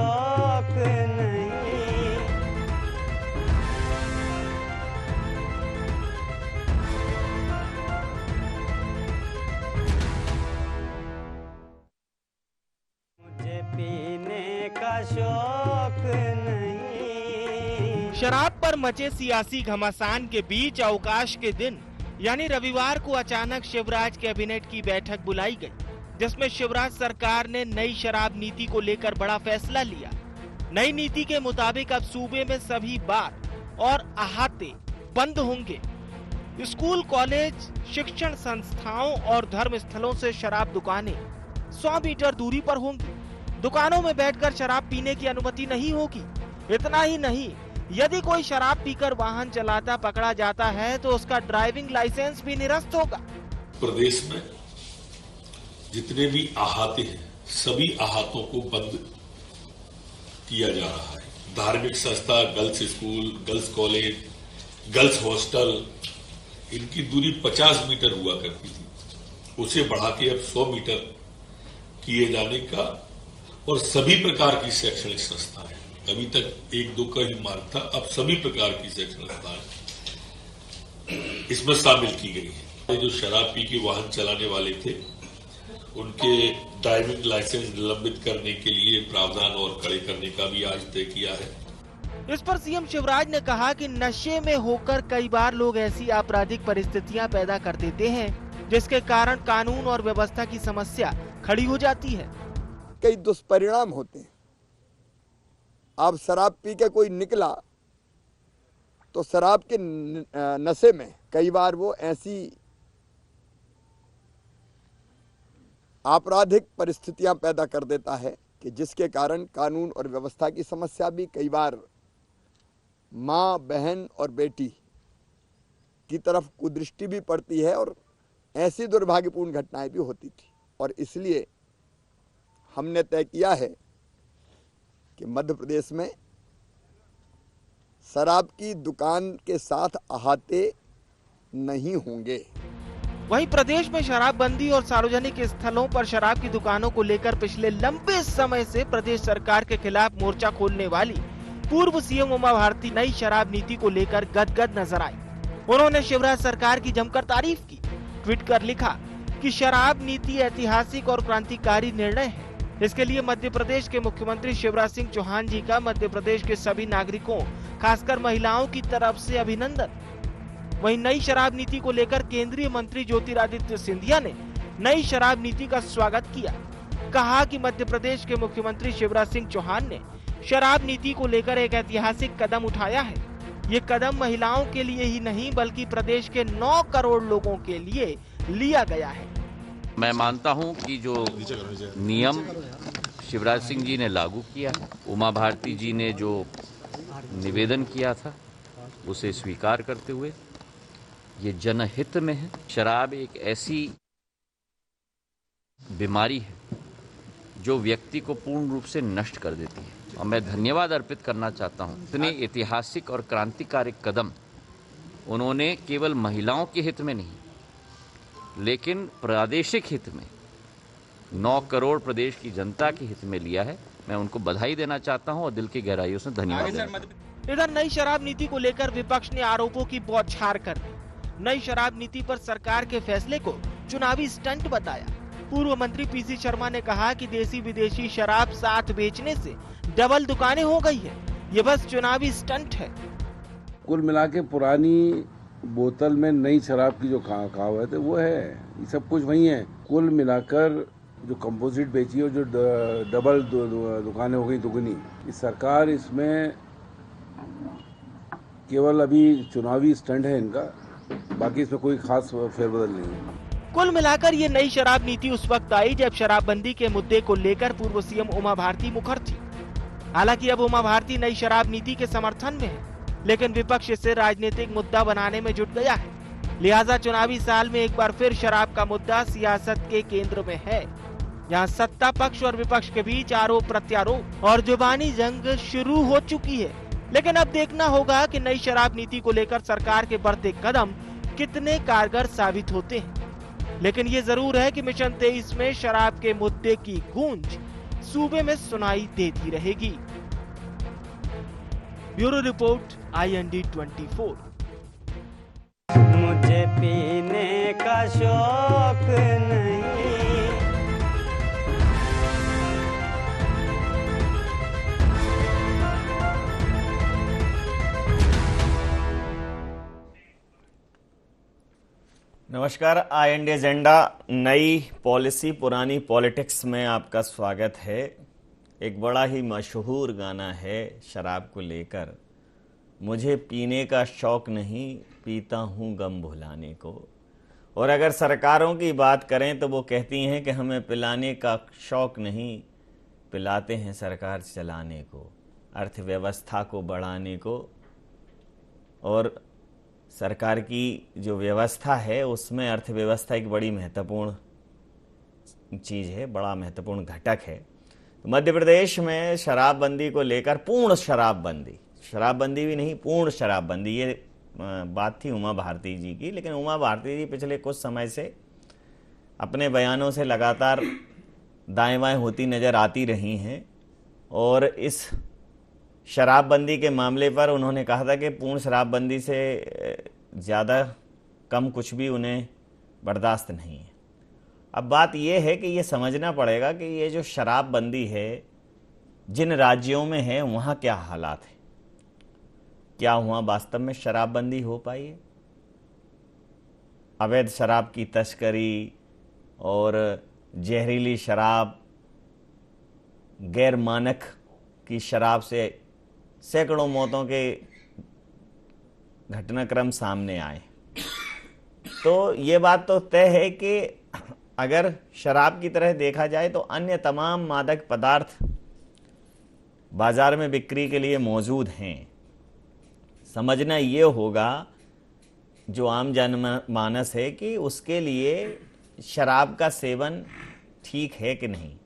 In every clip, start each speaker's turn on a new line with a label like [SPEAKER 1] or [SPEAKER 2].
[SPEAKER 1] शौक नहीं। मुझे पीने का शौक नहीं।
[SPEAKER 2] शराब पर मचे सियासी घमासान के बीच अवकाश के दिन यानी रविवार को अचानक शिवराज कैबिनेट की बैठक बुलाई गई, जिसमें शिवराज सरकार ने नई शराब नीति को लेकर बड़ा फैसला लिया। नई नीति के मुताबिक अब सूबे में सभी बार और अहाते बंद होंगे। स्कूल, कॉलेज, शिक्षण संस्थाओं और धर्म स्थलों से शराब दुकानें 100 मीटर दूरी पर होंगी। दुकानों में बैठकर शराब पीने की अनुमति नहीं होगी। इतना ही नहीं, यदि कोई शराब पीकर वाहन चलाता पकड़ा जाता है तो उसका ड्राइविंग लाइसेंस भी निरस्त होगा।
[SPEAKER 3] प्रदेश में जितने भी अहाते हैं, सभी अहातों को बंद किया जा रहा है। धार्मिक संस्था, girls school, girls college, girls hostel, इनकी दूरी 50 मीटर हुआ करती थी, उसे बढ़ा के अब 100 मीटर किए जाने का, और सभी प्रकार की शैक्षणिक संस्थाएं, अभी तक 1-2 का ही मार्ग था, अब सभी प्रकार की शैक्षणिक संस्थाएं इसमें शामिल की गई है। जो शराब पी के वाहन चलाने वाले थे, उनके ड्राइविंग लाइसेंस निलंबित करने के लिए प्रावधान और कड़े करने का भी आज तय किया है।
[SPEAKER 2] इस पर सीएम शिवराज ने कहा कि नशे में होकर कई बार लोग ऐसी आपराधिक परिस्थितियां पैदा कर देते हैं, जिसके कारण कानून और व्यवस्था की समस्या खड़ी हो जाती है।
[SPEAKER 4] कई दुष्परिणाम होते हैं। अब शराब पी के कोई निकला तो शराब के नशे में कई बार वो ऐसी आपराधिक परिस्थितियां पैदा कर देता है कि जिसके कारण कानून और व्यवस्था की समस्या भी, कई बार माँ, बहन और बेटी की तरफ कुदृष्टि भी पड़ती है और ऐसी दुर्भाग्यपूर्ण घटनाएं भी होती थी। और इसलिए हमने तय किया है कि मध्य प्रदेश में शराब की दुकान के साथ अहाते नहीं होंगे।
[SPEAKER 2] वहीं प्रदेश में शराबबंदी और सार्वजनिक स्थलों पर शराब की दुकानों को लेकर पिछले लंबे समय से प्रदेश सरकार के खिलाफ मोर्चा खोलने वाली पूर्व सीएम उमा भारती नई शराब नीति को लेकर गदगद नजर आई। उन्होंने शिवराज सरकार की जमकर तारीफ की। ट्वीट कर लिखा कि शराब नीति ऐतिहासिक और क्रांतिकारी निर्णय है। इसके लिए मध्य प्रदेश के मुख्यमंत्री शिवराज सिंह चौहान जी का मध्य प्रदेश के सभी नागरिकों, खासकर महिलाओं की तरफ से अभिनंदन। वहीं नई शराब नीति को लेकर केंद्रीय मंत्री ज्योतिरादित्य सिंधिया ने नई शराब नीति का स्वागत किया। कहा कि मध्य प्रदेश के मुख्यमंत्री शिवराज सिंह चौहान ने शराब नीति को लेकर एक ऐतिहासिक कदम उठाया है। ये कदम महिलाओं के लिए ही नहीं बल्कि प्रदेश के 9 करोड़ लोगों के लिए लिया गया है।
[SPEAKER 5] मैं मानता हूं कि जो नियम शिवराज सिंह जी ने लागू किया, उमा भारती जी ने जो निवेदन किया था, उसे स्वीकार करते हुए ये जनहित में है। शराब एक ऐसी बीमारी है जो व्यक्ति को पूर्ण रूप से नष्ट कर देती है, और मैं धन्यवाद अर्पित करना चाहता हूं। इतने ऐतिहासिक और क्रांतिकारी कदम उन्होंने केवल महिलाओं के हित में नहीं, लेकिन प्रादेशिक हित में 9 करोड़ प्रदेश की जनता के हित में लिया है। मैं उनको बधाई देना चाहता हूं और दिल की गहराइयों से धन्यवाद देना चाहता हूं।
[SPEAKER 2] इधर नई शराब नीति को लेकर विपक्ष ने आरोपों की बौछार कर दी। नई शराब नीति पर सरकार के फैसले को चुनावी स्टंट बताया। पूर्व मंत्री पीसी शर्मा ने कहा कि देसी विदेशी शराब साथ बेचने से डबल दुकानें हो गई है, ये बस चुनावी स्टंट है।
[SPEAKER 6] कुल मिला के पुरानी बोतल में नई शराब की जो कहावत है वो है, ये सब कुछ वही है। कुल मिलाकर जो कंपोजिट बेची और जो डबल दुकानें हो गई दुगनी, इस सरकार इसमें केवल अभी चुनावी स्टंट है इनका, बाकी इसमें कोई खास फेरबदल नहीं है।
[SPEAKER 2] कुल मिलाकर ये नई शराब नीति उस वक्त आई जब शराबबंदी के मुद्दे को लेकर पूर्व सीएम उमा भारती मुखर थी। हालांकि अब उमा भारती नई शराब नीति के समर्थन में है, लेकिन विपक्ष इसे राजनीतिक मुद्दा बनाने में जुट गया है। लिहाजा चुनावी साल में एक बार फिर शराब का मुद्दा सियासत के केंद्र में है, जहां सत्ता पक्ष और विपक्ष के बीच आरोप प्रत्यारोप और जुबानी जंग शुरू हो चुकी है। लेकिन अब देखना होगा कि नई शराब नीति को लेकर सरकार के बढ़ते कदम कितने कारगर साबित होते हैं। लेकिन ये जरूर है कि मिशन 23 में शराब के मुद्दे की गूंज सूबे में सुनाई देती रहेगी। Bureau report IND 24।
[SPEAKER 1] मुझे पीने का शौक नहीं।
[SPEAKER 7] नमस्कार, IND एजेंडा नई पॉलिसी पुरानी पॉलिटिक्स में आपका स्वागत है। एक बड़ा ही मशहूर गाना है शराब को लेकर, मुझे पीने का शौक नहीं, पीता हूँ गम भुलाने को। और अगर सरकारों की बात करें तो वो कहती हैं कि हमें पिलाने का शौक नहीं, पिलाते हैं सरकार चलाने को, अर्थव्यवस्था को बढ़ाने को। और सरकार की जो व्यवस्था है उसमें अर्थव्यवस्था एक बड़ी महत्वपूर्ण चीज़ है, बड़ा महत्वपूर्ण घटक है। तो मध्य प्रदेश में शराबबंदी को लेकर पूर्ण शराबबंदी भी नहीं, पूर्ण शराबबंदी, ये बात थी उमा भारती जी की। लेकिन उमा भारती जी पिछले कुछ समय से अपने बयानों से लगातार दाएं बाएं होती नज़र आती रही हैं और इस शराबबंदी के मामले पर उन्होंने कहा था कि पूर्ण शराबबंदी से ज़्यादा कम कुछ भी उन्हें बर्दाश्त नहीं है। अब बात यह है कि ये समझना पड़ेगा कि ये जो शराबबंदी है जिन राज्यों में है वहाँ क्या हालात है, क्या वहाँ वास्तव में शराबबंदी हो पाई है। अवैध शराब की तस्करी और जहरीली शराब, गैर मानक की शराब से सैकड़ों मौतों के घटनाक्रम सामने आए। तो ये बात तो तय है कि अगर शराब की तरह देखा जाए तो अन्य तमाम मादक पदार्थ बाजार में बिक्री के लिए मौजूद हैं। समझना ये होगा जो आम जनमानस है कि उसके लिए शराब का सेवन ठीक है कि नहीं।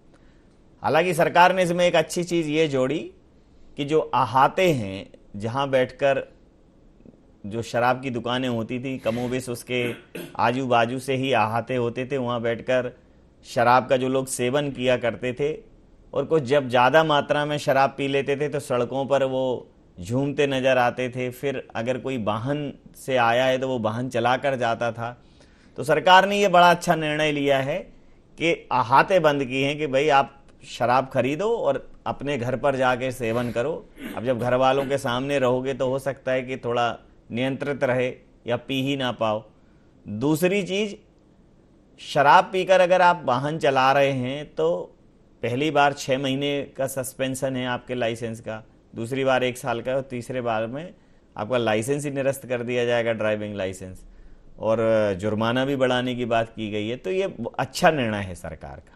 [SPEAKER 7] हालांकि सरकार ने इसमें एक अच्छी चीज़ ये जोड़ी कि जो अहाते हैं, जहां बैठकर जो शराब की दुकानें होती थी, कमोबेश उसके आजू बाजू से ही अहाते होते थे, वहां बैठकर शराब का जो लोग सेवन किया करते थे और कुछ जब ज़्यादा मात्रा में शराब पी लेते थे तो सड़कों पर वो झूमते नज़र आते थे। फिर अगर कोई वाहन से आया है तो वो वाहन चला कर जाता था। तो सरकार ने ये बड़ा अच्छा निर्णय लिया है कि अहाते बंद किए हैं कि भाई आप शराब खरीदो और अपने घर पर जाके सेवन करो। अब जब घर वालों के सामने रहोगे तो हो सकता है कि थोड़ा नियंत्रित रहे या पी ही ना पाओ। दूसरी चीज़, शराब पीकर अगर आप वाहन चला रहे हैं तो पहली बार 6 महीने का सस्पेंशन है आपके लाइसेंस का, दूसरी बार 1 साल का और तीसरे बार में आपका लाइसेंस ही निरस्त कर दिया जाएगा, ड्राइविंग लाइसेंस, और जुर्माना भी बढ़ाने की बात की गई है। तो ये अच्छा निर्णय है सरकार का।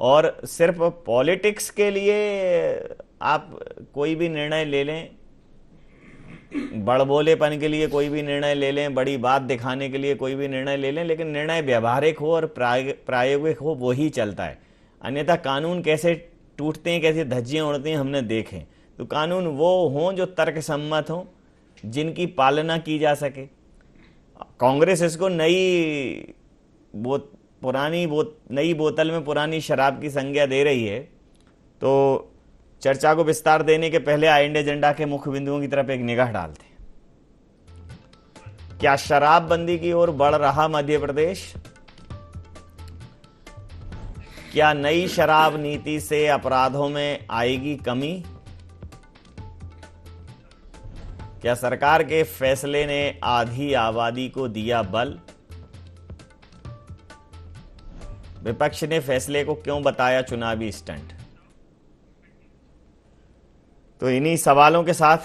[SPEAKER 7] और सिर्फ पॉलिटिक्स के लिए आप कोई भी निर्णय ले लें, बड़बोलेपन के लिए कोई भी निर्णय ले लें, बड़ी बात दिखाने के लिए कोई भी निर्णय ले लें, लेकिन निर्णय व्यवहारिक हो और प्रायोगिक हो, वो ही चलता है। अन्यथा कानून कैसे टूटते हैं, कैसे धज्जियां उड़ती हैं हमने देखे। तो कानून वो हों जो तर्क सम्मत हों, जिनकी पालना की जा सके। कांग्रेस इसको नई बोतल में पुरानी शराब की संज्ञा दे रही है। तो चर्चा को विस्तार देने के पहले IND एजेंडा के मुख्य बिंदुओं की तरफ एक निगाह डालते हैं। क्या शराबबंदी की ओर बढ़ रहा मध्य प्रदेश? क्या नई शराब नीति से अपराधों में आएगी कमी? क्या सरकार के फैसले ने आधी आबादी को दिया बल? विपक्ष ने फैसले को क्यों बताया चुनावी स्टंट? तो इन्हीं सवालों के साथ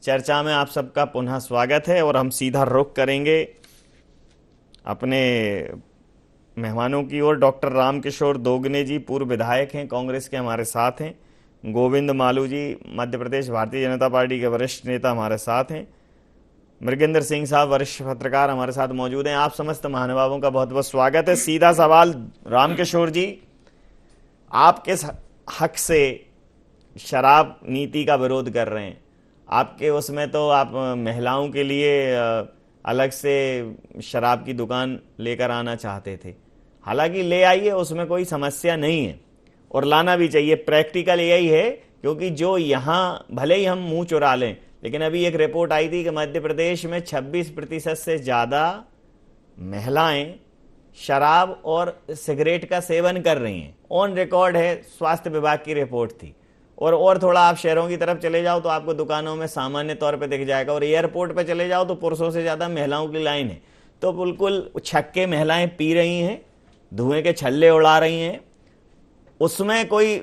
[SPEAKER 7] चर्चा में आप सबका पुनः स्वागत है और हम सीधा रुख करेंगे अपने मेहमानों की ओर। डॉक्टर रामकिशोर दोगने जी पूर्व विधायक हैं, कांग्रेस के हमारे साथ हैं। गोविंद मालू जी मध्य प्रदेश भारतीय जनता पार्टी के वरिष्ठ नेता हमारे साथ हैं। मृगेंद्र सिंह साहब वरिष्ठ पत्रकार हमारे साथ मौजूद हैं। आप समस्त महानुभावों का बहुत बहुत स्वागत है। सीधा सवाल रामकिशोर जी, आपके हक से शराब नीति का विरोध कर रहे हैं, आपके उसमें तो आप महिलाओं के लिए अलग से शराब की दुकान लेकर आना चाहते थे। हालांकि ले आइए, उसमें कोई समस्या नहीं है। और लाना भी चाहिए। प्रैक्टिकल यही है, क्योंकि जो यहाँ भले ही हम मुंह चुरा लें, लेकिन अभी एक रिपोर्ट आई थी कि मध्य प्रदेश में 26% से ज़्यादा महिलाएं शराब और सिगरेट का सेवन कर रही हैं। ऑन रिकॉर्ड है, स्वास्थ्य विभाग की रिपोर्ट थी। और थोड़ा आप शहरों की तरफ चले जाओ तो आपको दुकानों में सामान्य तौर पे दिख जाएगा, और एयरपोर्ट पे चले जाओ तो पुरुषों से ज़्यादा महिलाओं की लाइन है। तो बिल्कुल छक्के महिलाएं पी रही हैं, धुएं के छल्ले उड़ा रही हैं, उसमें कोई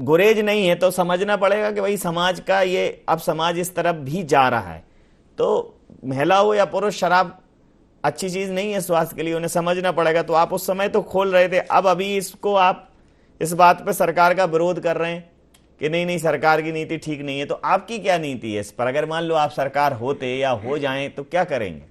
[SPEAKER 7] गुरेज नहीं है। तो समझना पड़ेगा कि भाई समाज का ये, अब समाज इस तरफ भी जा रहा है। तो महिला हो या पुरुष, शराब अच्छी चीज नहीं है स्वास्थ्य के लिए, उन्हें समझना पड़ेगा। तो आप उस समय तो खोल रहे थे, अब अभी इसको आप इस बात पे सरकार का विरोध कर रहे हैं कि नहीं सरकार की नीति ठीक नहीं है। तो आपकी क्या नीति है इस पर? अगर मान लो आप सरकार होते या हो जाएं तो क्या करेंगे?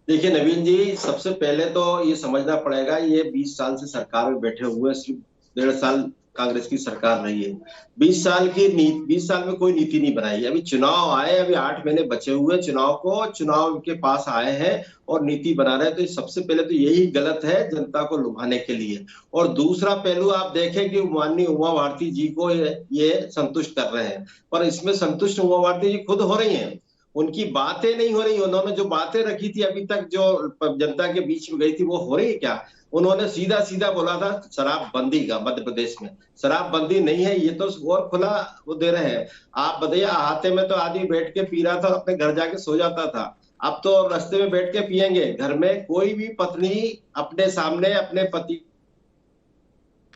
[SPEAKER 8] देखिए नवीन जी, सबसे पहले तो ये समझना पड़ेगा, ये 20 साल से सरकार में बैठे हुए, सिर्फ 1.5 साल कांग्रेस की सरकार रही है। 20 साल में कोई नीति नहीं बनाई। अभी चुनाव आए, अभी 8 महीने बचे हुए चुनाव के पास आए हैं और नीति बना रहे हैं। तो सबसे पहले तो यही गलत है, जनता को लुभाने के लिए। और दूसरा पहलू आप देखें कि माननीय उमा भारती जी को ये संतुष्ट कर रहे हैं, पर इसमें संतुष्ट उमा भारती जी खुद हो रही हैं, उनकी बातें नहीं हो रही। उन्होंने जो बातें रखी थी अभी तक, जो जनता के बीच में गई थी, वो हो रही है क्या? उन्होंने सीधा बोला था शराबबंदी का, मध्य प्रदेश में शराबबंदी नहीं है, ये तो और खुला वो दे रहे हैं। आप बताइए, अहाते में तो आदमी बैठ के पी रहा था, अपने घर जाके सो जाता था, अब तो रास्ते में बैठ के पियेंगे। घर में कोई भी पत्नी अपने सामने अपने पति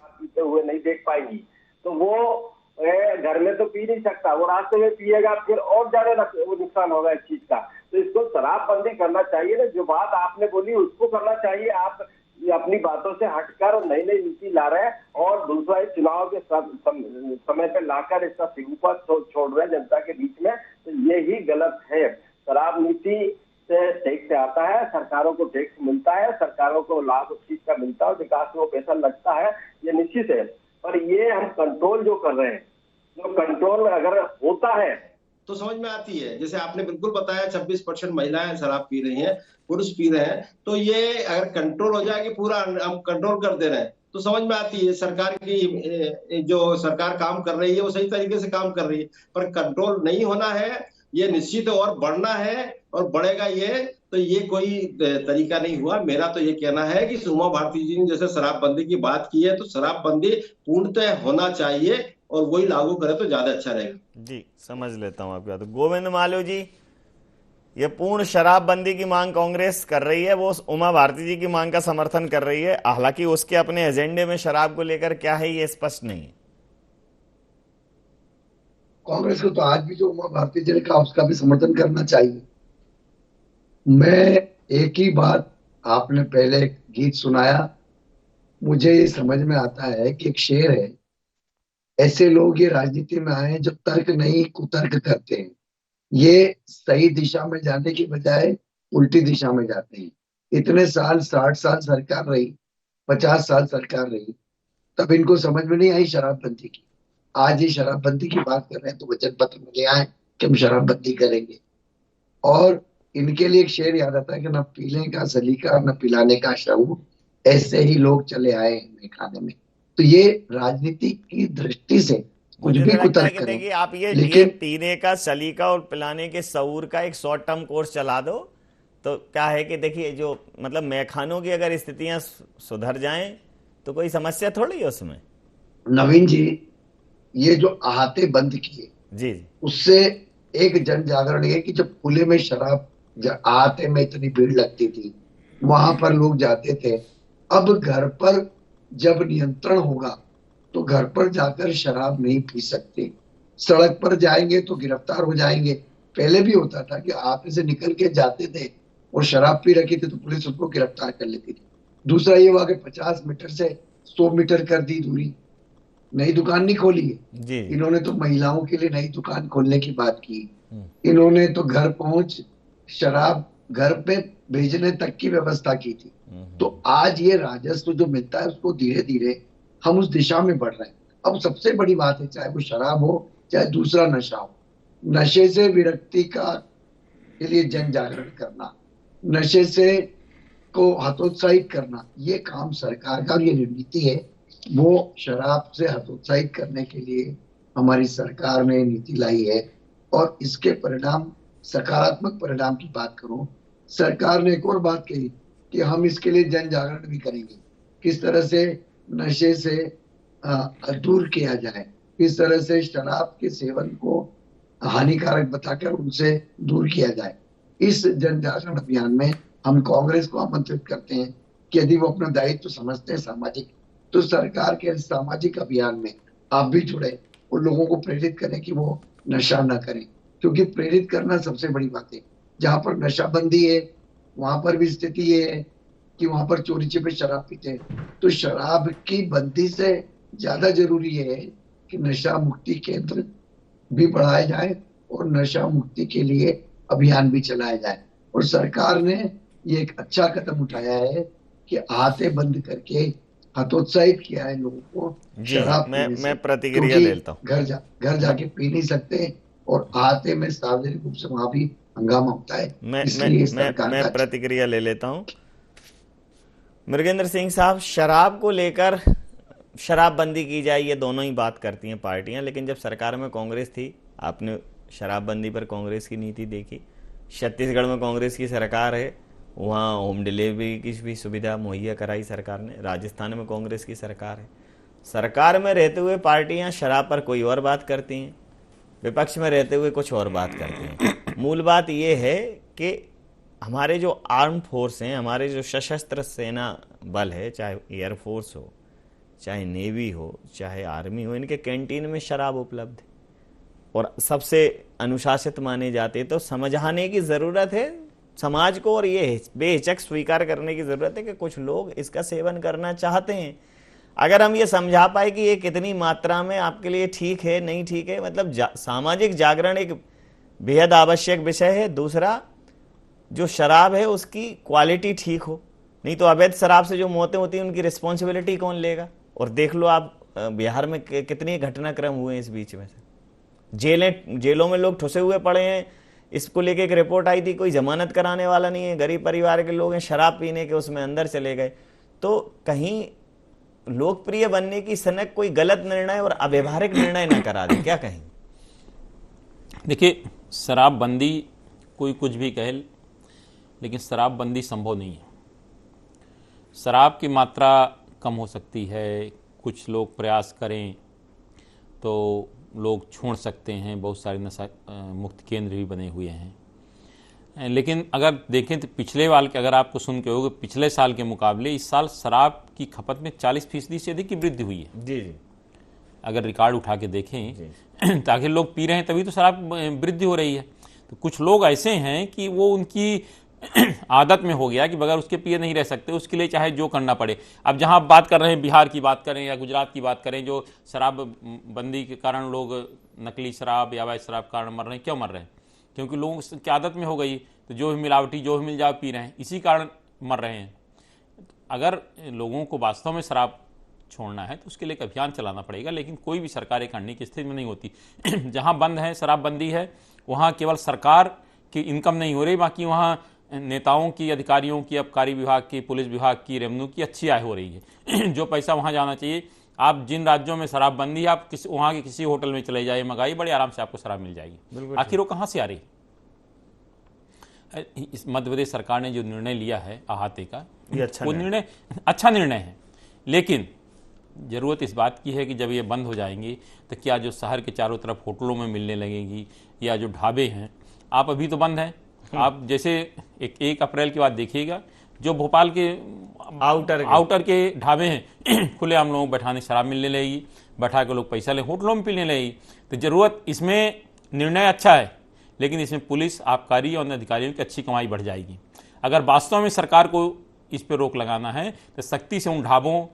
[SPEAKER 8] पीते हुए नहीं देख पाएगी, तो वो घर में तो पी नहीं सकता, वो रास्ते में पिएगा, फिर और ज्यादा नुकसान होगा इस चीज का। तो इसको शराबबंदी करना चाहिए ना, जो बात आपने बोली उसको करना चाहिए। आप अपनी बातों से हटकर और नई नीति ला रहे हैं, और दूसरा चुनाव के समय पे लाकर इसका सिगुपा छोड़ रहे हैं जनता के बीच में, तो ये ही गलत है। शराब नीति से टैक्स आता है, सरकारों को टैक्स मिलता है, सरकारों को लाभ उस चीज का मिलता है, विकास में पैसा लगता है, ये निश्चित है। पर ये हम कंट्रोल जो कर रहे हैं, जो कंट्रोल अगर होता है तो समझ में आती है। जैसे आपने बिल्कुल बताया 26% महिलाएं शराब पी रही हैं, पुरुष पी रहे हैं, तो ये अगर कंट्रोल हो जाए कि पूरा हम कंट्रोल कर दे रहे हैं, तो समझ में आती है सरकार की, जो सरकार काम कर रही है वो सही तरीके से काम कर रही है। पर कंट्रोल नहीं होना है, ये निश्चित और बढ़ना है और बढ़ेगा ये, तो ये कोई तरीका नहीं हुआ। मेरा तो ये कहना है कि उमा भारती जी ने जैसे शराबबंदी की बात की है, तो शराबबंदी पूर्णतः होना चाहिए और वही लागू करे तो ज्यादा अच्छा रहेगा।
[SPEAKER 7] जी, समझ लेता हूं आपकी बात। गोविंद मालू जी, ये पूर्ण शराबबंदी की मांग कांग्रेस कर रही है, वो उमा भारती जी की मांग का समर्थन कर रही है, हालांकि उसके अपने एजेंडे में शराब को लेकर क्या है ये स्पष्ट नहीं है।
[SPEAKER 9] कांग्रेस को तो आज भी जो उमा भारती जी ने कहा उसका भी समर्थन करना चाहिए। मैं एक ही बात, आपने पहले गीत सुनाया, मुझे ये समझ में आता है कि एक शेर है, ऐसे लोग ये राजनीति में आए जो तर्क नहीं कुतर्क करते हैं, ये सही दिशा में जाने की बजाय उल्टी दिशा में जाते हैं। इतने साल, 60 साल सरकार रही, 50 साल सरकार रही, तब इनको समझ में नहीं आई शराबबंदी की। आज ही शराबबंदी की बात कर रहे हैं तो वचन पत्र में ले आए कि हम शराबबंदी करेंगे। और इनके लिए एक शेर याद आता है कि न पीने का सलीका न पिलाने का शऊर, ऐसे ही लोग चले आए हैं खाने में। तो ये राजनीति की दृष्टि से कुछ भी कुतर्क करें।
[SPEAKER 7] देखिए आप ये पीने का सलीका और पिलाने के शऊर का एक शॉर्ट टर्म कोर्स चला दो, तो क्या है कि देखिए जो मतलब मैखानों की अगर स्थितियां सुधर जाएं तो कोई समस्या थोड़ी है उसमें।
[SPEAKER 9] नवीन जी, ये जो अहाते बंद किए
[SPEAKER 7] जी,
[SPEAKER 9] उससे एक जन जागरण है कि जब खुले में शराब, अहाते में इतनी भीड़ लगती थी, वहां पर लोग जाते थे। अब घर पर जब नियंत्रण होगा तो घर पर जाकर शराब नहीं पी सकते, सड़क पर जाएंगे तो गिरफ्तार हो जाएंगे। पहले भी होता था कि अहाते से निकल के जाते थे और शराब पी रखी थी तो पुलिस उनको गिरफ्तार कर लेती थी। दूसरा ये हुआ कि 50 मीटर से 100 मीटर कर दी दूरी, नई दुकान नहीं खोली है इन्होंने, तो महिलाओं के लिए नई दुकान खोलने की बात की। इन्होंने तो घर पहुंच शराब घर पे भेजने तक की व्यवस्था की थी। तो आज ये राजस्व जो मिलता है उसको धीरे धीरे हम उस दिशा में बढ़ रहे हैं। अब सबसे बड़ी बात है, चाहे वो शराब हो चाहे दूसरा नशा हो, नशे से विरक्ति का के लिए जन जागरण करना, नशे से को हतोत्साहित करना, ये काम सरकार का और ये नीति है। वो शराब से हतोत्साहित करने के लिए हमारी सरकार ने नीति लाई है और इसके परिणाम, सकारात्मक परिणाम की बात करूं, सरकार ने एक और बात कही कि हम इसके लिए जन जागरण भी करेंगे, किस तरह से नशे से दूर किया जाए, किस तरह से शराब के सेवन को हानिकारक बताकर उनसे दूर किया जाए। इस जन जागरण अभियान में हम कांग्रेस को आमंत्रित करते हैं कि यदि वो अपना दायित्व समझते हैं सामाजिक, तो सरकार के सामाजिक अभियान में आप भी जुड़े और लोगों को प्रेरित करें कि वो नशा न करें, क्योंकि प्रेरित करना सबसे बड़ी बात है। जहां पर नशाबंदी है वहां पर भी स्थिति ये है कि वहां पर चोरी छिपे शराब पीते हैं। तो शराब की बंदी से ज्यादा जरूरी है कि नशा मुक्ति केंद्र भी बढ़ाए जाए और नशा मुक्ति के लिए अभियान भी चलाया जाए। और सरकार ने ये एक अच्छा कदम उठाया है कि आते बंद करके हतोत्साहित किया है लोगों को शराब पीने से।
[SPEAKER 7] मैं प्रतिक्रिया लेता हूँ।
[SPEAKER 9] घर जाके पी नहीं सकते और आते में सार्वजनिक रूप से वहां भी हंगामा होता है।
[SPEAKER 7] मैं प्रतिक्रिया ले लेता हूँ। मृगेंद्र सिंह साहब, शराब को लेकर शराबबंदी की जाए, ये दोनों ही बात करती हैं पार्टियां, लेकिन जब सरकार में कांग्रेस थी आपने शराबबंदी पर कांग्रेस की नीति देखी। छत्तीसगढ़ में कांग्रेस की सरकार है, वहाँ होम डिलीवरी की भी सुविधा मुहैया कराई सरकार ने। राजस्थान में कांग्रेस की सरकार है। सरकार में रहते हुए पार्टियां शराब पर कोई और बात करती हैं, विपक्ष में रहते हुए कुछ और बात करती हैं। मूल बात ये है कि हमारे जो आर्म फोर्स हैं, हमारे जो सशस्त्र सेना बल है, चाहे एयरफोर्स हो, चाहे नेवी हो, चाहे आर्मी हो, इनके कैंटीन में शराब उपलब्ध है और सबसे अनुशासित माने जाते। तो समझाने की ज़रूरत है समाज को और ये बेहिचक स्वीकार करने की ज़रूरत है कि कुछ लोग इसका सेवन करना चाहते हैं। अगर हम ये समझा पाए कि ये कितनी मात्रा में आपके लिए ठीक है, नहीं ठीक है, मतलब सामाजिक जागरण एक बेहद आवश्यक विषय है। दूसरा, जो शराब है उसकी क्वालिटी ठीक हो, नहीं तो अवैध शराब से जो मौतें होती हैं उनकी रिस्पॉन्सिबिलिटी कौन लेगा। और देख लो आप बिहार में कितनी घटनाक्रम हुए हैं इस बीच में से। जेलों में लोग ठुसे हुए पड़े हैं। इसको लेके एक रिपोर्ट आई थी, कोई जमानत कराने वाला नहीं है, गरीब परिवार के लोग हैं, शराब पीने के उसमें अंदर चले गए। तो कहीं लोकप्रिय बनने की सनक कोई गलत निर्णय और अव्यवहारिक निर्णय न करा दे, क्या कहें?
[SPEAKER 10] देखिए, शराबबंदी कोई कुछ भी कहे, लेकिन शराबबंदी संभव नहीं है। शराब की मात्रा कम हो सकती है, कुछ लोग प्रयास करें तो लोग छोड़ सकते हैं, बहुत सारे नशा मुक्त केंद्र भी बने हुए हैं। लेकिन अगर देखें तो पिछले साल के, अगर आपको सुन के होगा, पिछले साल के मुकाबले इस साल शराब की खपत में 40% से अधिक की वृद्धि हुई है।
[SPEAKER 7] जी जी,
[SPEAKER 10] अगर रिकॉर्ड उठा के देखें, ताकि लोग पी रहे हैं तभी तो शराब वृद्धि हो रही है। तो कुछ लोग ऐसे हैं कि वो उनकी आदत में हो गया कि बगैर उसके पिए नहीं रह सकते, उसके लिए चाहे जो करना पड़े। अब जहां आप बात कर रहे हैं, बिहार की बात करें या गुजरात की बात करें, जो शराब बंदी के कारण लोग नकली शराब या अवैध शराब के कारण मर रहे हैं, क्यों मर रहे हैं? क्योंकि लोगों की आदत में हो गई, तो जो भी मिलावटी जो भी मिल जाए पी रहे हैं, इसी कारण मर रहे हैं। अगर लोगों को वास्तव में शराब छोड़ना है तो उसके लिए एक अभियान चलाना पड़ेगा, लेकिन कोई भी सरकारें करने की स्थिति में नहीं होती। जहां बंद है, शराबबंदी है, वहां केवल सरकार की इनकम नहीं हो रही, बाकी वहां नेताओं की, अधिकारियों की, आबकारी विभाग की, पुलिस विभाग की, रेवेन्यू की अच्छी आय हो रही है। जो पैसा वहां जाना चाहिए, आप जिन राज्यों में शराबबंदी है, आप वहां के किसी होटल में चले जाइए, मंगाइए, बड़े आराम से आपको शराब मिल जाएगी। आखिर वो कहां से आ रही? इस मध्य प्रदेश सरकार ने जो निर्णय लिया है अहाते का, वो निर्णय अच्छा निर्णय है, लेकिन जरूरत इस बात की है कि जब ये बंद हो जाएंगी तो क्या जो शहर के चारों तरफ होटलों में मिलने लगेंगी या जो ढाबे हैं, आप अभी तो बंद हैं, आप जैसे 1 अप्रैल के बाद देखिएगा, जो भोपाल के आउटर के ढाबे हैं, खुले आम लोगों को बैठाने शराब मिलने लगेगी, बैठा के लोग पैसा ले होटलों में पीने लगेगी। तो जरूरत, इसमें निर्णय अच्छा है, लेकिन इसमें पुलिस, आबकारी और अधिकारियों की अच्छी कमाई बढ़ जाएगी। अगर वास्तव में सरकार को इस पर रोक लगाना है तो सख्ती से उन ढाबों,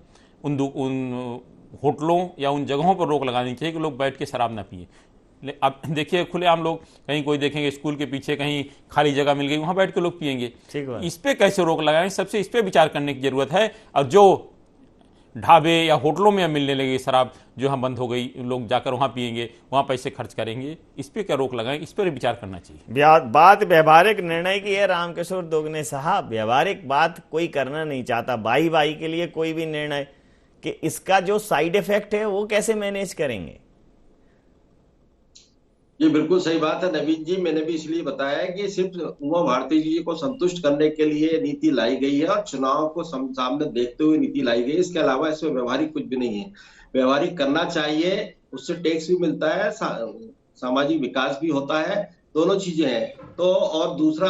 [SPEAKER 10] उन होटलों या उन जगहों पर रोक लगानी चाहिए कि लोग बैठ के शराब ना पिए। अब देखिए, खुलेआम लोग कहीं कोई देखेंगे स्कूल के पीछे कहीं खाली जगह मिल गई, वहां बैठ के लोग पिएंगे। इस पे कैसे रोक लगाएं, सबसे इस पे विचार करने की जरूरत है। और जो ढाबे या होटलों में अब मिलने लगे शराब, जो यहाँ बंद हो गई, लोग जाकर वहाँ पिएंगे, वहाँ पैसे खर्च करेंगे, इस पर क्या रोक लगाएं? इस पर विचार करना चाहिए।
[SPEAKER 7] बात व्यवहारिक निर्णय की है रामकिशोर दोगने साहब, व्यवहारिक बात कोई करना नहीं चाहता। बाई बाई के लिए कोई भी निर्णय कि इसका जो साइड इफेक्ट है वो कैसे मैनेज करेंगे?
[SPEAKER 8] ये बिल्कुल सही बात है नवीन जी, मैंने भी इसलिए बताया है कि सिर्फ उमा भारती जी को संतुष्ट करने के लिए नीति लाई गई है और चुनाव को सामने देखते हुए नीति लाई गई है। इसके अलावा इसमें व्यवहारिक कुछ भी नहीं है। व्यवहारिक करना चाहिए, उससे टैक्स भी मिलता है, सामाजिक विकास भी होता है, दोनों चीजें हैं। तो और दूसरा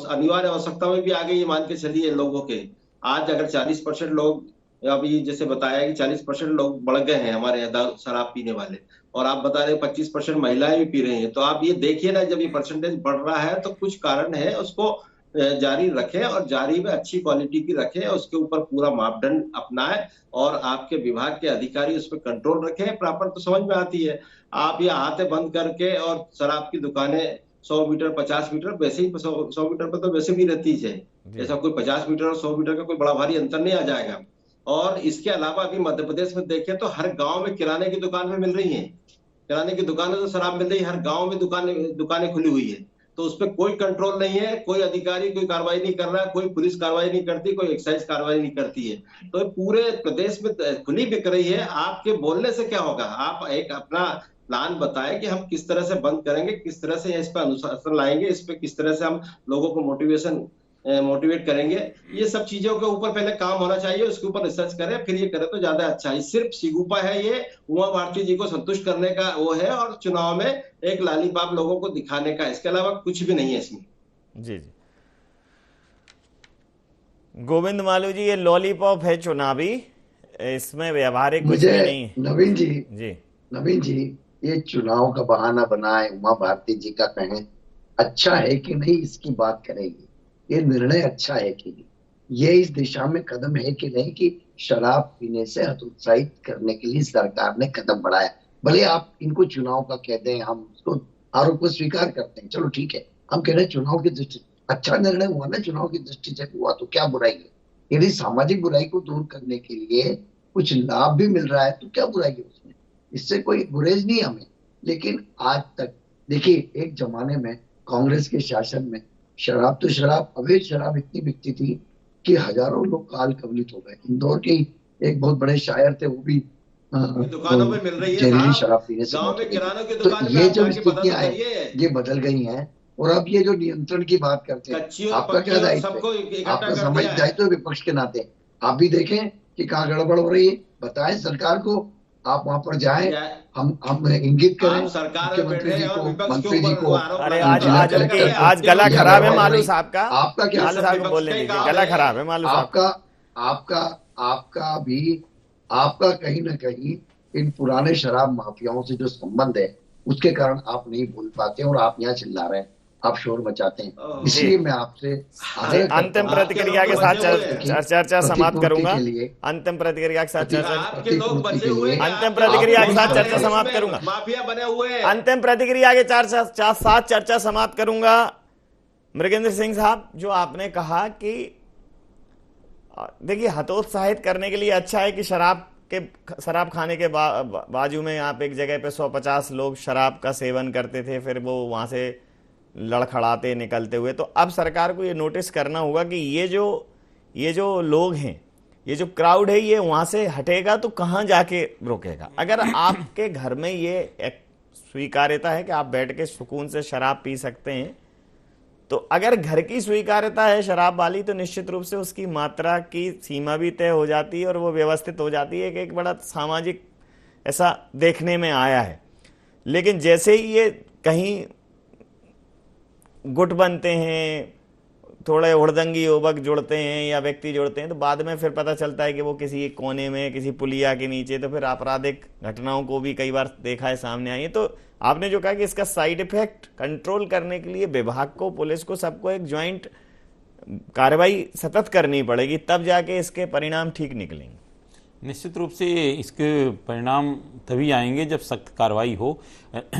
[SPEAKER 8] अनिवार्य आवश्यकता में भी आ गई है, मान के चलिए लोगों के। आज अगर 40% लोग, अभी जैसे बताया कि 40% लोग बढ़ गए हैं हमारे यहाँ शराब पीने वाले, और आप बता रहे 25% महिलाएं भी पी रही हैं, तो आप ये देखिए ना, जब ये परसेंटेज बढ़ रहा है तो कुछ कारण है, उसको जारी रखें और जारी में अच्छी क्वालिटी की रखें, उसके ऊपर पूरा मापदंड अपनाएं और आपके विभाग के अधिकारी उस पर कंट्रोल रखें। प्रॉपर तो समझ में आती है। आप ये हाथे बंद करके और शराब की दुकानें 100 मीटर 50 मीटर, वैसे ही 100 मीटर पर तो वैसे भी रहती है, ऐसा कोई 50 मीटर और 100 मीटर का कोई बड़ा भारी अंतर नहीं आ जाएगा। और इसके अलावा अभी मध्य प्रदेश में देखें तो हर गांव में किराने की दुकान में मिल रही है, किराने की दुकानों से शराब मिल रही है, हर गांव में दुकानें खुली हुई है। तो उस पर कोई कंट्रोल नहीं है, कोई अधिकारी कोई कार्रवाई नहीं कर रहा है, कोई पुलिस कार्रवाई नहीं करती, कोई एक्साइज कार्रवाई नहीं करती है। तो पूरे प्रदेश में खुली बिक रही है। आपके बोलने से क्या होगा? आप एक अपना प्लान बताएं कि हम किस तरह से बंद करेंगे, किस तरह से इस पर अनुशासन लाएंगे, इस पे किस तरह से हम लोगों को मोटिवेट करेंगे। ये सब चीजों के ऊपर पहले काम होना चाहिए, उसके ऊपर रिसर्च करें, फिर ये करें तो ज्यादा अच्छा है। सिर्फ सिगुपा है ये, उमा भारती जी को संतुष्ट करने का वो है और चुनाव में एक लालीपाप लोगों को दिखाने का, इसके अलावा कुछ भी नहीं है इसमें।
[SPEAKER 7] जी जी गोविंद मालू जी, ये लॉलीपॉप है चुनावी, इसमें व्यवहारिक कुछ भी नहीं है।
[SPEAKER 9] नवीन जी ये चुनाव का बहाना बनाए, उमा भारती जी का कहें अच्छा है कि नहीं इसकी बात करेगी, ये निर्णय अच्छा है कि नहीं, ये इस दिशा में कदम है कि नहीं कि शराब पीने से हतोत्साहित करने के लिए सरकार ने कदम बढ़ाया। भले आप इनको चुनाव का कहते हैं, हम उसको आरोप को स्वीकार करते हैं, चलो ठीक है, हम कह रहे हैं चुनाव की दृष्टि अच्छा निर्णय हुआ ना, चुनाव की दृष्टि से हुआ तो क्या बुराई है? यदि सामाजिक बुराई को दूर करने के लिए कुछ लाभ भी मिल रहा है तो क्या बुराई है उसमें? इससे कोई गुरेज नहीं हमें। लेकिन आज तक देखिए, एक जमाने में कांग्रेस के शासन में शराब तो शराब, अवैध शराब इतनी बिकती थी कि हजारों लोग काल कवलित हो गए। इंदौर के एक बहुत बड़े शायर थे, वो भी
[SPEAKER 8] दुकानों में मिल रही है
[SPEAKER 9] जहरीली शराब पीने से। तो ये जो स्थितियां हैं ये बदल गई हैं। और अब ये जो नियंत्रण की बात करते हैं, आपका क्या दायित्व है? आपका सामाजिक दायित्व है विपक्ष के नाते, आप भी देखें कि कहाँ गड़बड़ हो रही है, बताएं सरकार को, आप वहां पर जाएं, हम इंगित करें मुख्यमंत्री जी को, मंत्री जी को।
[SPEAKER 7] अरे आज गला खराब है मालू साहब का,
[SPEAKER 9] आपका क्या?
[SPEAKER 7] मालू साहब को बोलने दीजिए, गला खराब है मालू साहब।
[SPEAKER 9] आपका कहीं ना कहीं इन पुराने शराब माफियाओं से जो संबंध है उसके कारण आप नहीं बोल पाते और आप यहाँ चिल्ला रहे हैं, आप शोर मचाते हैं। इसलिए मैं आपसे
[SPEAKER 7] अंतिम प्रतिक्रिया के साथ चर्चा समाप्त करूंगा। अंतिम प्रतिक्रिया के साथ चर्चा समाप्त करूंगा।
[SPEAKER 8] माफिया बने हुए हैं।
[SPEAKER 7] अंतिम प्रतिक्रिया के साथ चर्चा समाप्त करूंगा। मृगेंद्र सिंह साहब, जो आपने कहा कि देखिए हतोत्साहित करने के लिए अच्छा है कि शराब खाने के बाजू में आप एक जगह पे 150 लोग शराब का सेवन करते थे, फिर वो वहां से लड़खड़ाते निकलते हुए, तो अब सरकार को ये नोटिस करना होगा कि ये जो लोग हैं, ये जो क्राउड है, ये वहां से हटेगा तो कहाँ जाके रोकेगा। अगर आपके घर में ये एक स्वीकार्यता है कि आप बैठ के सुकून से शराब पी सकते हैं, तो अगर घर की स्वीकार्यता है शराब वाली, तो निश्चित रूप से उसकी मात्रा की सीमा भी तय हो जाती है और वो व्यवस्थित हो जाती है। एक बड़ा सामाजिक ऐसा देखने में आया है। लेकिन जैसे ही ये कहीं गुट बनते हैं, थोड़े हुड़दंगी युवक जुड़ते हैं या व्यक्ति जुड़ते हैं, तो बाद में फिर पता चलता है कि वो किसी कोने में, किसी पुलिया के नीचे, तो फिर आपराधिक घटनाओं को भी कई बार देखा है, सामने आई है। तो आपने जो कहा कि इसका साइड इफेक्ट कंट्रोल करने के लिए विभाग को, पुलिस को, सबको एक ज्वाइंट कार्रवाई सतत करनी पड़ेगी, तब जाके इसके परिणाम ठीक निकलेंगे।
[SPEAKER 10] निश्चित रूप से इसके परिणाम तभी आएंगे जब सख्त कार्रवाई हो।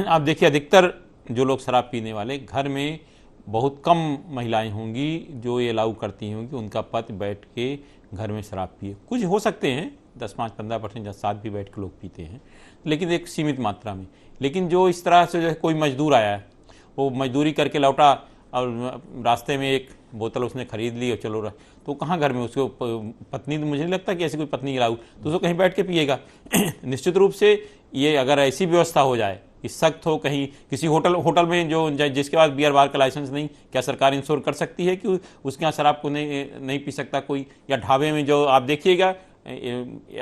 [SPEAKER 10] आप देखिए, अधिकतर जो लोग शराब पीने वाले, घर में बहुत कम महिलाएं होंगी जो ये लागू करती होंगी, उनका पति बैठ के घर में शराब पिए। कुछ हो सकते हैं 10-15% या साथ भी बैठ के लोग पीते हैं, लेकिन एक सीमित मात्रा में। लेकिन जो इस तरह से जो है कोई मजदूर आया है, वो मजदूरी करके लौटा और रास्ते में एक बोतल उसने खरीद ली और चलो रहा, तो कहाँ घर में उसको पत्नी, तो मुझे नहीं लगता कि ऐसी कोई पत्नी लाऊ, तो उसको कहीं बैठ के पिएगा। निश्चित रूप से ये अगर ऐसी व्यवस्था हो जाए कि सख्त हो, कहीं किसी होटल में जो जिसके पास बियर बार का लाइसेंस नहीं, क्या सरकार इंश्योर कर सकती है कि उसके यहाँ शराब को नहीं पी सकता कोई? या ढाबे में जो आप देखिएगा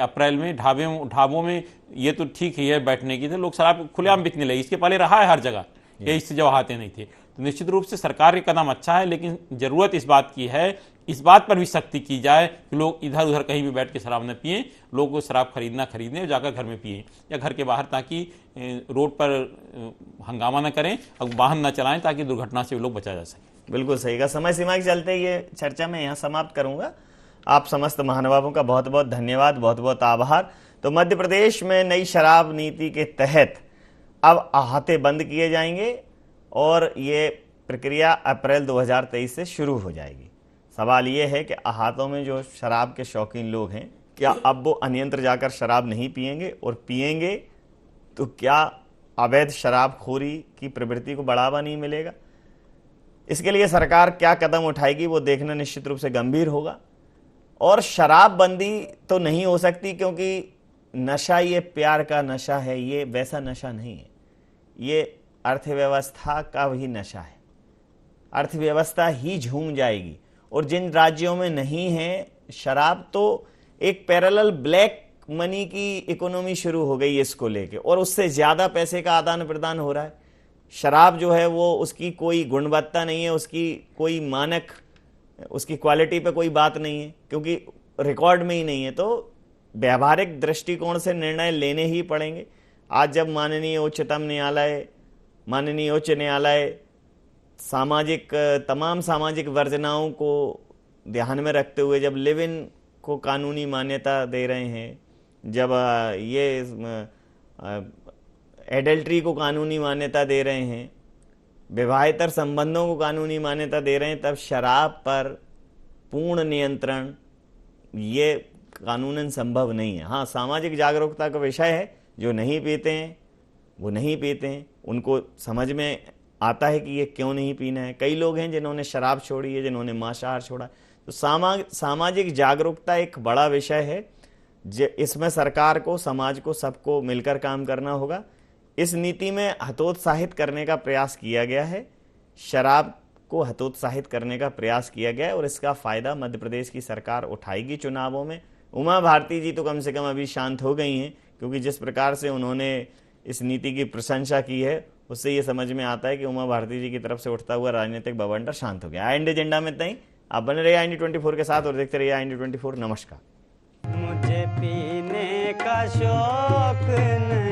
[SPEAKER 10] अप्रैल में ढाबों में ये तो ठीक ही है बैठने की, तो लोग शराब खुलेआम बिकने लगी। इसके पहले रहा है हर जगह, ये इससे जब आते नहीं थे। तो निश्चित रूप से सरकार का कदम अच्छा है, लेकिन जरूरत इस बात की है, इस बात पर भी सख्ती की जाए कि लोग इधर उधर कहीं भी बैठ के शराब न पिएं, लोगों को शराब खरीदें और जाकर घर में पिएं या घर के बाहर, ताकि रोड पर हंगामा न करें और वाहन न चलाएं, ताकि दुर्घटना से लोग बचा जा सके।
[SPEAKER 7] बिल्कुल सही का। समय सीमा के चलते ये चर्चा मैं यहाँ समाप्त करूंगा। आप समस्त महानुभावों का बहुत बहुत धन्यवाद, बहुत बहुत आभार। तो मध्य प्रदेश में नई शराब नीति के तहत अब अहाते बंद किए जाएंगे और ये प्रक्रिया अप्रैल 2023 से शुरू हो जाएगी। सवाल ये है कि अहातों में जो शराब के शौकीन लोग हैं, क्या अब वो अन्यंत्र जाकर शराब नहीं पिएंगे, और पिएंगे तो क्या अवैध शराबखोरी की प्रवृत्ति को बढ़ावा नहीं मिलेगा? इसके लिए सरकार क्या कदम उठाएगी वो देखना निश्चित रूप से गंभीर होगा। और शराबबंदी तो नहीं हो सकती, क्योंकि नशा ये प्यार का नशा है, ये वैसा नशा नहीं है, ये अर्थव्यवस्था का भी नशा है। अर्थव्यवस्था ही झूम जाएगी। और जिन राज्यों में नहीं है शराब, तो एक पैरेलल ब्लैक मनी की इकोनॉमी शुरू हो गई इसको लेके, और उससे ज्यादा पैसे का आदान प्रदान हो रहा है। शराब जो है वो उसकी कोई गुणवत्ता नहीं है, उसकी कोई मानक, उसकी क्वालिटी पे कोई बात नहीं है, क्योंकि रिकॉर्ड में ही नहीं है। तो व्यावहारिक दृष्टिकोण से निर्णय लेने ही पड़ेंगे। आज जब माननीय उच्च न्यायालय तमाम सामाजिक वर्जनाओं को ध्यान में रखते हुए जब लिव इन को कानूनी मान्यता दे रहे हैं, जब ये एडल्ट्री को कानूनी मान्यता दे रहे हैं, विवाहेतर संबंधों को कानूनी मान्यता दे रहे हैं, तब शराब पर पूर्ण नियंत्रण ये कानूनन संभव नहीं है। हाँ, सामाजिक जागरूकता का विषय है। जो नहीं पीते हैं वो नहीं पीते हैं, उनको समझ में आता है कि ये क्यों नहीं पीना है। कई लोग हैं जिन्होंने शराब छोड़ी है, जिन्होंने मांसाहार छोड़ा। तो सामाजिक जागरूकता एक बड़ा विषय है, इसमें सरकार को, समाज को, सबको मिलकर काम करना होगा। इस नीति में हतोत्साहित करने का प्रयास किया गया है, शराब को हतोत्साहित करने का प्रयास किया गया है, और इसका फायदा मध्य प्रदेश की सरकार उठाएगी चुनावों में। उमा भारती जी तो कम से कम अभी शांत हो गई हैं, क्योंकि जिस प्रकार से उन्होंने इस नीति की प्रशंसा की है, उससे ये समझ में आता है कि उमा भारती जी की तरफ से उठता हुआ राजनीतिक बवंडर शांत हो गया। आई इंडिया एजेंडा में तई आप बने रहिए IND24 के साथ और देखते रहिए IND24। नमस्कार।
[SPEAKER 1] मुझे पीने का शौक नहीं।